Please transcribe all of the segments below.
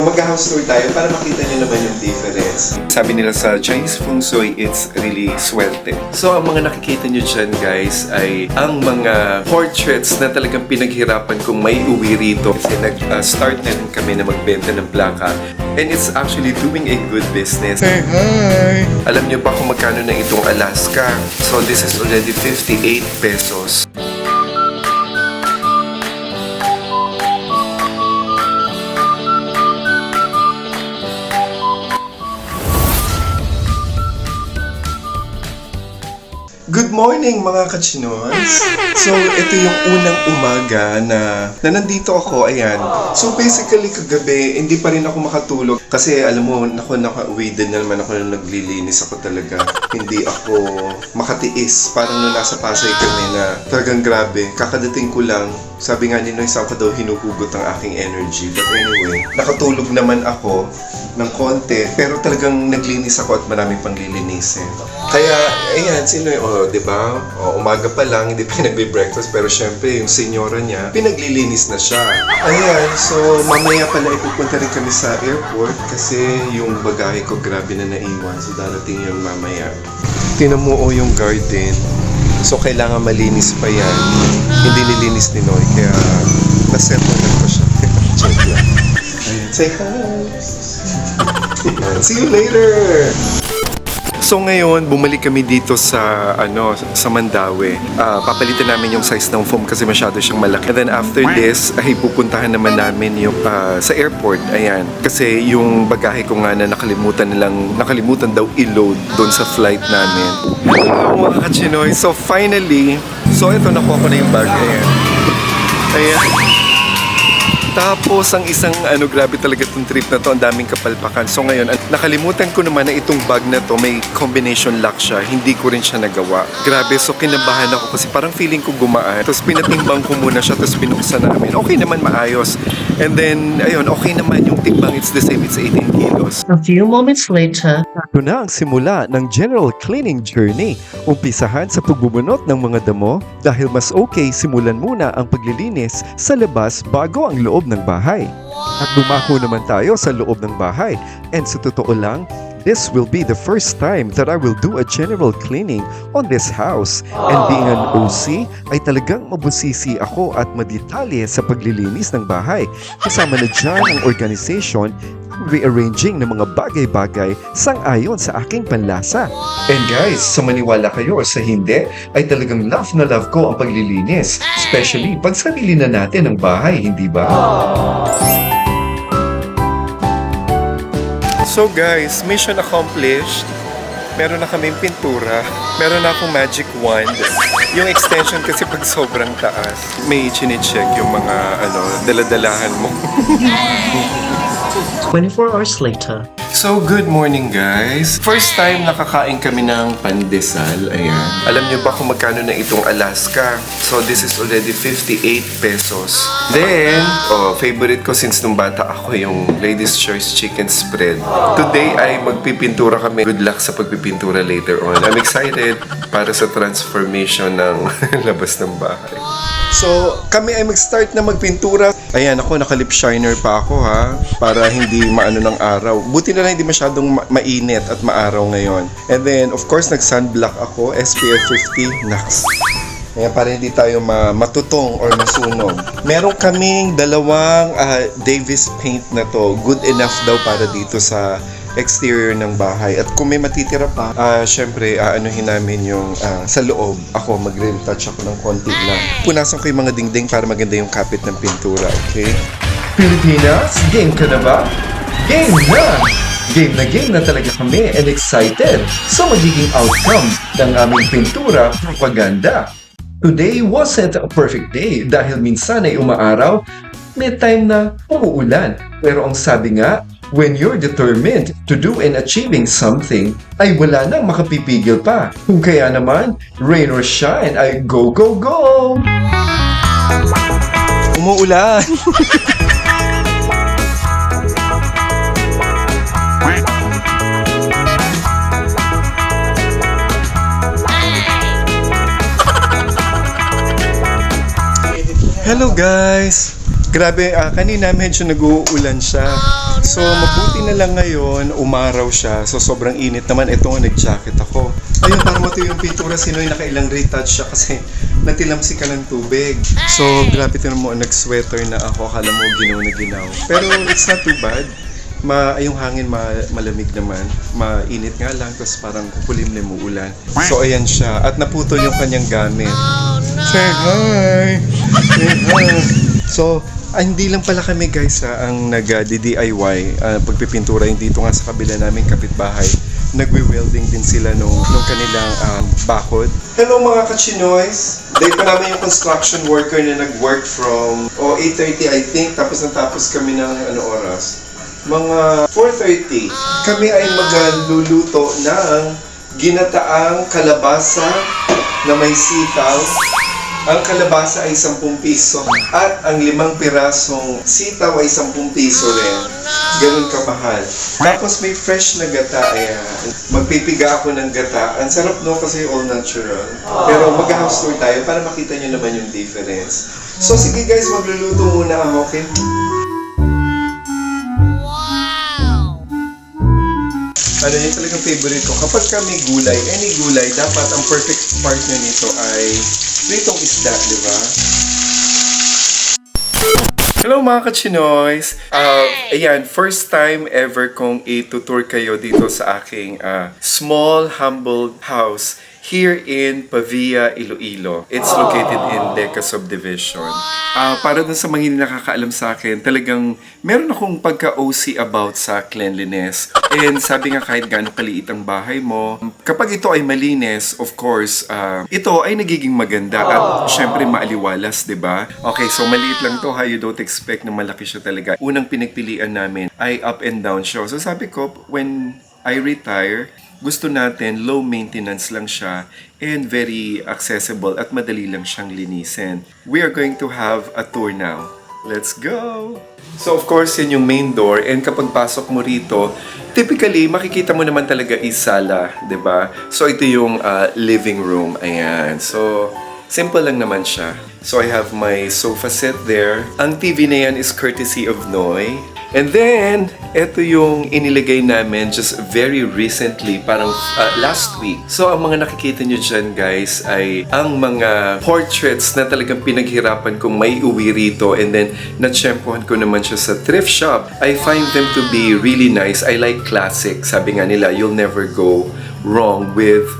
Mag-house tour tayo para makita niyo naman yung difference. Sabi nila sa Chinese Feng Shui, it's really swerte. So, ang mga nakikita niyo dyan, guys, ay ang mga portraits na talagang pinaghirapan kong may uwi rito. Kasi nag-start na rin kami na magbenta ng plaka. And it's actually doing a good business. Hey, hi! Alam niyo ba kung magkano na itong Alaska? So, this is already 58 pesos. Good morning mga kachinoys! So, ito yung unang umaga na nandito ako, ayan. So, basically, kagabi, hindi pa rin ako makatulog. Kasi, alam mo, naka-uwi din naman ako na naglilinis ako talaga. Hindi ako makatiis. Parang nung nasa Pasay kami na talagang grabe. Kakadating ko lang, sabi nga ni Noy, saan ko daw hinuhugot ang aking energy. But anyway, nakatulog naman ako ng konti. Pero talagang naglinis ako at marami pang lilinisin. Kaya, ayan, si Noy, diba? Umaga pa lang, hindi pa nagbe-breakfast. Pero syempre, yung senyora niya, pinaglilinis na siya. Ayan, so mamaya pala ipupunta rin kami sa airport kasi yung bagahe ko grabe na naiwan. So darating yung mamaya. Tinan mo yung garden. So kailangan malinis pa yan. Hindi nilinis ni Noy, kaya nasettle na ko siya. Check lang. Ayan, say hi! See you later! So ngayon, bumalik kami dito sa sa Mandaue. Papalitan namin yung size ng foam kasi masyado siyang malaki. And then after this, ay pupuntahan naman namin yung sa airport. Ayan. Kasi yung bagahe ko nga na nakalimutan daw i-load doon sa flight namin. Hello mga kachinoy. So finally, ito nakuha ko na yung bag. Ayan. Ayan. Tapos, ang isang grabe talaga itong trip na to, ang daming kapalpakan. So ngayon, nakalimutan ko naman na itong bag na to, may combination lock siya. Hindi ko rin siya nagawa. Grabe, so kinabahan ako kasi parang feeling ko gumaan. Tapos pinatimbang ko muna siya, tapos binuksan namin. Okay naman, maayos. And then, ayun, okay naman yung timbang. It's the same, it's 18 kilos. A few moments later, Ito na ang simula ng general cleaning journey. Umpisahan sa pagbubunot ng mga damo dahil mas okay simulan muna ang paglilinis sa labas bago ang loob ng bahay. At dumako naman tayo sa loob ng bahay. And sa totoo lang, this will be the first time that I will do a general cleaning on this house. And being an OC, ay talagang mabusisi ako at madetalye sa paglilinis ng bahay. Kasama na dyan ang organization, rearranging ng mga bagay-bagay sang-ayon sa aking panlasa. And guys, sa maniwala kayo o sa hindi, ay talagang love na love ko ang paglilinis. Especially pag sarili na natin ang bahay, hindi ba? So guys, mission accomplished. Meron na kaming pintura. Meron na akong magic wand. Yung extension kasi pag sobrang taas, may chine-check yung mga daladalahan mo. 24 hours later, So, good morning guys. First time nakakain kami ng pandesal. Ayan. Alam niyo ba kung magkano na itong Alaska? So, this is already 58 pesos. Then, favorite ko since nung bata ako yung Ladies Choice Chicken Spread. Today ay magpipintura kami. Good luck sa pagpipintura later on. I'm excited para sa transformation ng labas ng bahay. So, kami ay mag-start na magpintura. Ayan, ako, naka-lip shiner pa ako ha. Para hindi maano ng araw. Buti na lang hindi masyadong mainit at maaraw ngayon. And then, of course, nag-sunblock ako. SPF 50. Naks. Ayan, para hindi tayo matutong or masunog. Meron kaming dalawang Davis paint na to. Good enough daw para dito sa exterior ng bahay. At kung may matitira pa, syempre, anuhin namin yung sa loob. Ako, mag-retouch ako ng konti lang. Punasan ko yung mga dingding para maganda yung kapit ng pintura, okay? Pilipinas, game ka na ba? Game na! Game na talaga kami and excited sa magiging outcome ng aming pintura propaganda. Today wasn't a perfect day dahil minsan ay umaaraw, may time na umuulan. Pero ang sabi nga, when you're determined to do and achieving something, ay wala nang makapipigil pa. Kung kaya naman, rain or shine, ay go, go, go! Umuulan! Hello guys! Grabe, kanina medyo nag-uulan siya. So, mabuti na lang ngayon, umaraw siya. So, sobrang init naman. Ito nga, nag-jacket ako. Ayun, para matuyo yung pintura. Sinoy, nakailang retouch siya kasi natilamsi ka ng tubig. So, grabe ito mo, nag-sweater na ako. Akala mo, ginaw na ginaw. Pero, it's not too bad. Yung hangin malamig naman. Mainit nga lang, tapos parang kukulimlim mo ulan. So, ayan siya. At naputol yung kanyang gamit. Say hi! Say hi! So, hindi lang pala kami guys ang nag-DIY pagpipintura. Yung dito nga sa kabila namin kapitbahay. Nagwe-welding din sila nung kanilang bakod. Hello mga kachinoys! Day pa namin yung construction worker na nag-work from 8:30 I think. Tapos natapos kami ng oras? Mga 4:30. Kami ay magluluto ng ginataang kalabasa na may sitaw. Ang kalabasa ay 10 piso at ang 5 pirasong sitaw ay 10 piso rin. Ganun kamahal. Tapos may fresh na gata. Ayan. Magpipiga ako ng gata. Ang sarap no kasi all natural. Pero mag-house tour tayo para makita nyo naman yung difference. So sige guys, magluluto muna ako, okay? Ano yun talagang favorite ko. Kapag kami gulay, any gulay, dapat ang perfect partner nito ay pritong isda, di ba? Hello mga kachinoys! Ayan, first time ever kong itutour kayo dito sa aking small, humble house here in Pavia, Iloilo. It's located in Deca Subdivision. Para dun sa mga hindi nakakaalam sa akin, talagang meron akong pagka-OC about sa cleanliness. And sabi nga kahit gaano kaliit ang bahay mo, kapag ito ay malinis, of course, ito ay nagiging maganda at syempre maaliwalas, di ba? Okay, so maliit lang to ha, you don't expect na malaki siya talaga. Unang pinagpilian namin ay up and down siya. So sabi ko, when I retire, gusto natin low maintenance lang siya and very accessible at madali lang siyang linisin. We are going to have a tour now. Let's go! So of course, yan yung main door and kapag pasok mo rito, typically makikita mo naman talaga is sala, 'di ba? So ito yung living room. Ayan. So simple lang naman siya. So I have my sofa set there. Ang TV na yan is courtesy of Noy. And then, ito yung inilagay namin just very recently, parang last week. So, ang mga nakikita nyo dyan, guys, ay ang mga portraits na talagang pinaghirapan kong may uwi rito. And then, natsyempohan ko naman siya sa thrift shop. I find them to be really nice. I like classic. Sabi nga nila, you'll never go wrong with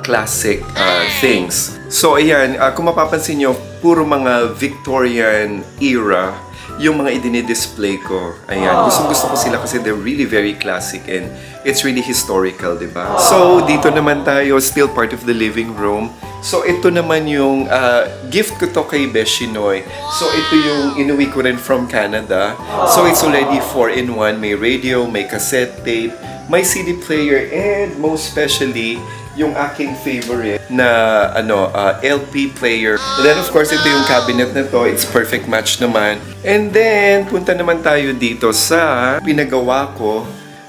classic things. So, ayan, kung mapapansin nyo, puro mga Victorian era yung mga idinidisplay ko. Ayan, gusto ko sila kasi they're really very classic and it's really historical, di ba? So, dito naman tayo, still part of the living room. So, ito naman yung gift ko to kay Beshinoy. So, ito yung inuwi ko rin from Canada. So, it's already 4-in-1. May radio, may cassette tape, may CD player, and most especially, yung aking favorite na LP player. And then of course, ito yung cabinet na to. It's perfect match naman. And then, punta naman tayo dito sa pinagawa ko.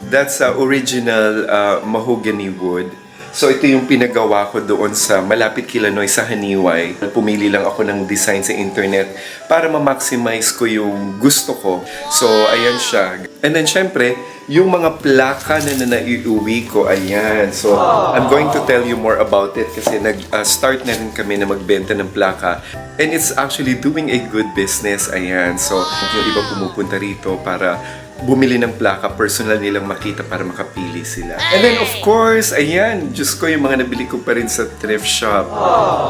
That's original mahogany wood. So ito yung pinagawa ko doon sa malapit kila Noy sa Haniway. Pumili lang ako ng design sa internet para ma-maximize ko yung gusto ko. So ayan siya. And then syempre, yung mga plaka na naiuwi ko, ayan. So I'm going to tell you more about it kasi nag-start na rin kami na magbenta ng plaka. And it's actually doing a good business, ayan. So yung iba pumupunta rito para bumili ng plaka, personal nilang makita para makapili sila. And then of course, ayan, Diyos ko, yung mga nabili ko pa rin sa thrift shop,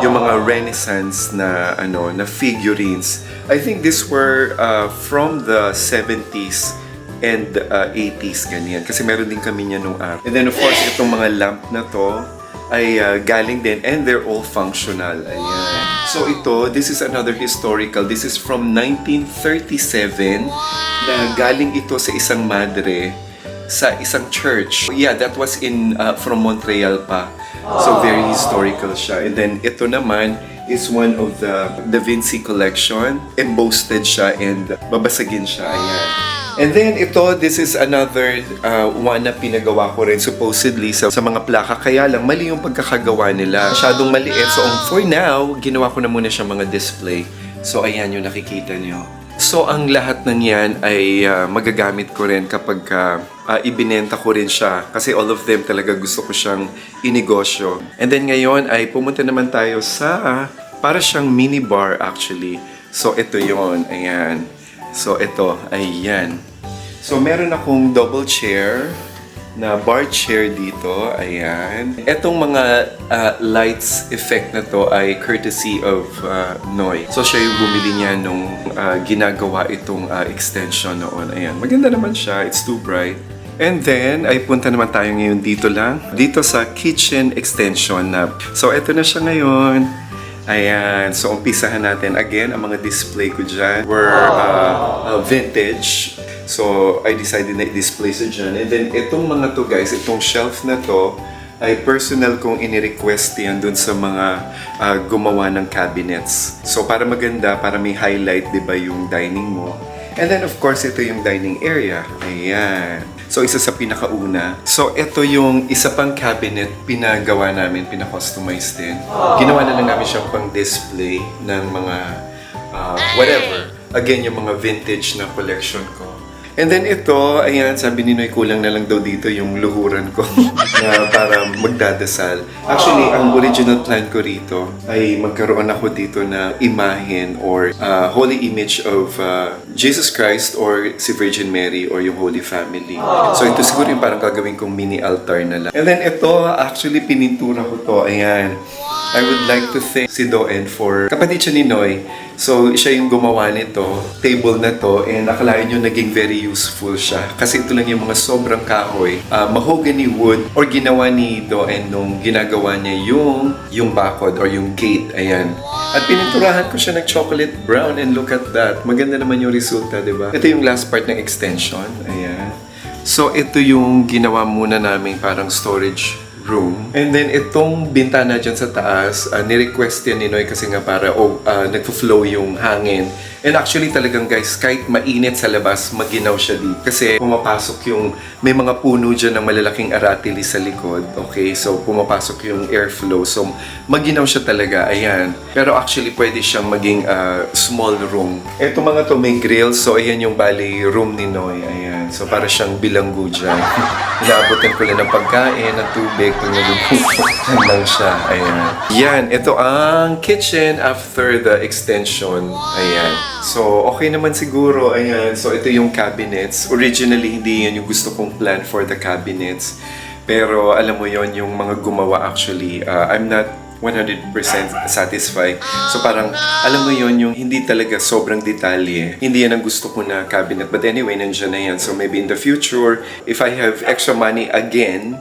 yung mga Renaissance na na figurines. I think these were from the 70s and 80s, ganyan. Kasi meron din kami niya nung araw. And then of course, itong mga lamp na to ay galing din and they're all functional. Ayan. So ito, this is another historical. This is from 1937 na galing ito sa isang madre sa isang church. Yeah, that was in from Montreal pa. So very historical siya. And then ito naman is one of the Da Vinci collection. Embossed siya and babasagin siya. Ayan. And then ito, this is another one na pinagawa ko rin supposedly sa mga plaka. Kaya lang, mali yung pagkakagawa nila. Masyadong maliit. So for now, ginawa ko na muna siya mga display. So ayan yung nakikita nyo. So, ang lahat ng yan ay magagamit ko rin kapag ibinenta ko rin siya. Kasi all of them talaga gusto ko siyang inegosyo. And then ngayon ay pumunta naman tayo sa para siyang mini bar actually. So, ito yon. Ayan. So, ito. Ayan. So, meron akong double chair na bar chair dito. Ayan. Etong mga lights effect na to ay courtesy of Noy. So, siya yung bumili niya nung ginagawa itong extension noon. Ayan. Maganda naman siya. It's too bright. And then, ay punta naman tayo ngayon dito lang. Dito sa kitchen extension na. So, eto na siya ngayon. Ayan. So, umpisahan natin. Again, ang mga display ko dyan were vintage. So, I decided na i-display sa dyan. And then, itong mga to guys, itong shelf na to, ay personal kong ini-request yan dun sa mga gumawa ng cabinets. So, para maganda, para may highlight, di ba, yung dining mo. And then, of course, ito yung dining area. Ayan. So, isa sa pinakauna. So, ito yung isa pang cabinet pinagawa namin, pina-customize din. Ginawa na lang namin siyang pang-display ng mga whatever. Again, yung mga vintage na collection ko. And then ito, ayan, sabi ni Noy, kulang na lang daw dito yung luhuran ko na para magdadasal. Actually, ang original plan ko rito ay magkaroon ako dito na imahen or holy image of Jesus Christ or si Virgin Mary or yung Holy Family. So ito siguro yung parang gagawin kong mini altar na lang. And then ito, actually pinintura ko to, ayan. I would like to thank si Doen for kapatid siya ni Noy. So, siya yung gumawa nito, table na to, and akalain nyo naging very useful siya. Kasi ito lang yung mga sobrang kahoy, mahogany wood, or ginawa ni Doen nung ginagawa niya yung bakod or yung gate, ayan. At pininturahan ko siya ng chocolate brown, and look at that. Maganda naman yung resulta, di ba? Ito yung last part ng extension, ayan. So, ito yung ginawa muna namin parang storage room. And then itong bintana dyan sa taas, ni-request yan ni Noy kasi nga para nagpo-flow yung hangin. And actually talagang guys, kahit mainit sa labas, maginaw siya dito. Kasi pumapasok yung, may mga puno dyan ng malalaking aratili sa likod. Okay, so pumapasok yung airflow. So maginaw siya talaga, ayan. Pero actually pwede siyang maging small room. Ito mga to may grill, so ayan yung bali room ni Noy, ayan. So para siyang bilanggo dyan. Inaabotan ko lang ng pagkain, ng tubig, pag nagugupo. Yan lang siya, ayan. Yan, ito ang kitchen after the extension, ayan. So, okay naman siguro. Ayan. So, ito yung cabinets. Originally, hindi yan yung gusto kong plan for the cabinets. Pero, alam mo yon yung mga gumawa actually. I'm not 100% satisfied. So, parang, alam mo yon yung hindi talaga sobrang detalye. Hindi yan ang gusto ko na cabinet. But anyway, nandiyan na yan. So, maybe in the future, if I have extra money again,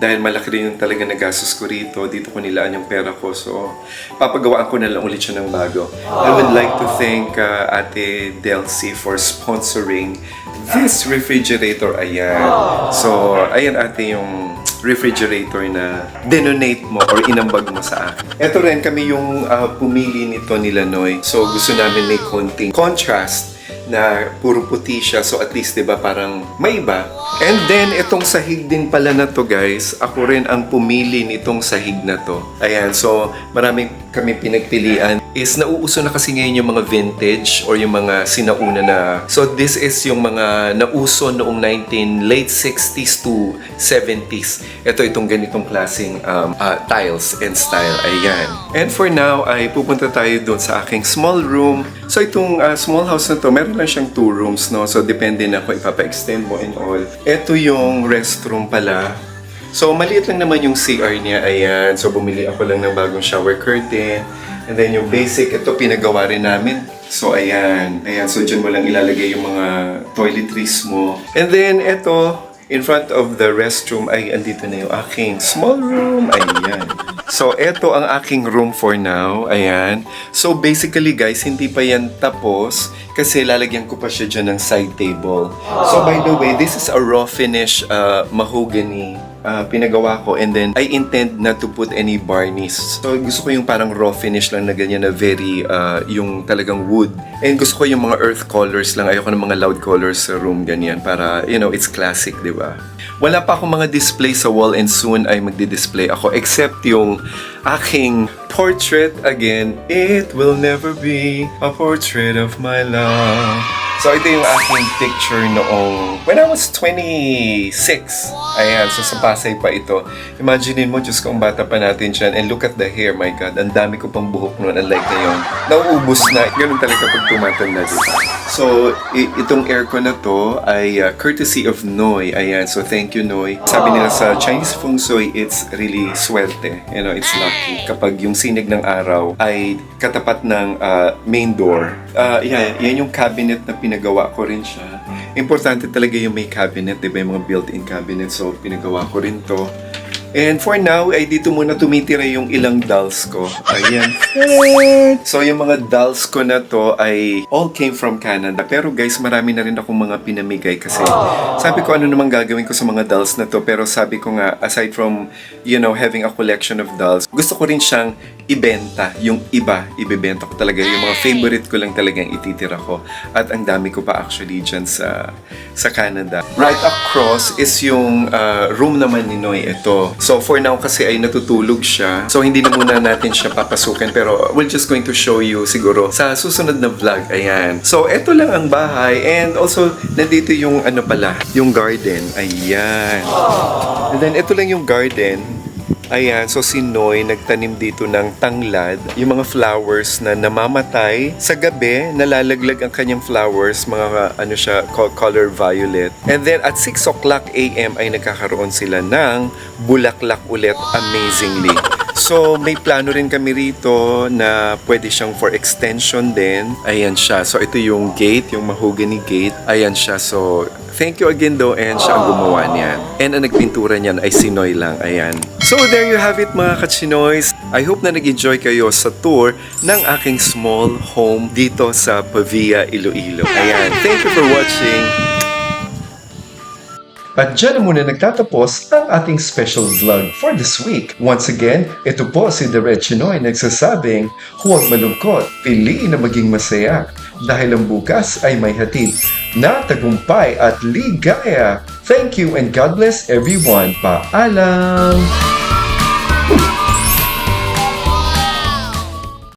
dahil malaki rin yung talaga nagastos ko rito, dito ko nilaan yung pera ko. So, papagawaan ko na lang ulit siya ng bago. I would like to thank Ate Delcy for sponsoring this refrigerator. Ayan. So, ayan ate yung refrigerator na denonate mo or inambag mo sa akin. Ito rin, kami yung pumili nito nila Noy. So, gusto namin may konting contrast na puro puti siya. So at least, diba, parang may iba. And then, itong sahig din pala na to, guys. Ako rin ang pumili nitong sahig na to. Ayan, so marami kami pinagpilian. Is nauuso na kasi ngayon yung mga vintage or yung mga sinauna na. So this is yung mga nauso noong late 60s to 70s. Ito itong ganitong klaseng tiles and style. Ayan. And for now, ay pupunta tayo doon sa aking small room. So itong small house na to, meron lang siyang 2 rooms, no? So depende na kung ipapa-extend mo and all. Ito yung restroom pala. So maliit lang naman yung CR niya. Ayan. So bumili ako lang ng bagong shower curtain. And then yung basic, ito pinagawa rin namin. So ayan. Ayan. So dyan mo lang ilalagay yung mga toiletries mo. And then ito, in front of the restroom ay andito na yung aking small room. Ayan. So, ito ang aking room for now. Ayan. So, basically guys, hindi pa yan tapos kasi lalagyan ko pa siya dyan ng side table. So, by the way, this is a raw finish mahogany pinagawa ko, and then I intend not to put any varnish. So, gusto ko yung parang raw finish lang na ganyan na very, yung talagang wood. And gusto ko yung mga earth colors lang. Ayoko ng mga loud colors sa room, ganyan. Para, you know, it's classic, di ba? Wala pa akong mga display sa wall and soon ay magdi-display ako except yung aking portrait again. It will never be a portrait of my love. So ito yung aking picture noong when I was 26. Ayan, so sa Pasay pa ito. Imaginein mo, Diyos ko, ang bata pa natin dyan. And look at the hair, my God. Ang dami ko pang buhok noon, unlike ngayon. Nauubos na. Ganun talaga pag tumatanda, diba? So, itong aircon na to ay courtesy of Noy. Ayan, so thank you, Noy. Sabi nila sa Chinese Feng Shui, it's really swerte. You know, it's lucky. Kapag yung sinig ng araw ay katapat ng main door. Yan yung cabinet na pinagawa ko rin siya. Importante talaga yung may cabinet, diba? Yung mga built-in cabinet. So, pinagawa ko rin to. And for now, ay dito muna tumitira yung ilang dolls ko. Ayan. So, yung mga dolls ko na to ay all came from Canada. Pero guys, marami na rin akong mga pinamigay kasi sabi ko ano namang gagawin ko sa mga dolls na to. Pero sabi ko nga, aside from, you know, having a collection of dolls, gusto ko rin siyang ibenta. Yung iba, ibebenta ko talaga. Yung mga favorite ko lang talagang ititira ko. At ang dami ko pa actually dyan sa Canada. Right across is yung room naman ni Noy. Ito. So for now kasi ay natutulog siya. So hindi na muna natin siya papasukin. Pero we're just going to show you siguro sa susunod na vlog. Ayan. So ito lang ang bahay. And also, nandito yung ano pala, yung garden. Ayan. And then ito lang yung garden. Ayan, so si Noy nagtanim dito ng tanglad, yung mga flowers na namamatay. Sa gabi, nalalaglag ang kanyang flowers, mga ano siya, color violet. And then at 6 o'clock AM ay nagkakaroon sila ng bulaklak ulit, amazingly. So may plano rin kami rito na pwede siyang for extension din. Ayan siya. So ito yung gate, yung mahogany gate. Ayan siya. So thank you again do and siya ang gumawa niyan. And ang nagpintura niyan ay si Noy lang. Ayan. So there you have it mga kachinoys. I hope na nag-enjoy kayo sa tour ng aking small home dito sa Pavia, Iloilo. Ayan. Thank you for watching. At dyan na muna nagtatapos ang ating special vlog for this week. Once again, ito po si Direk Chinoy nagsasabing, huwag malungkot, piliin na maging masaya. Dahil ang bukas ay may hatid na tagumpay at ligaya. Thank you and God bless everyone. Paalam!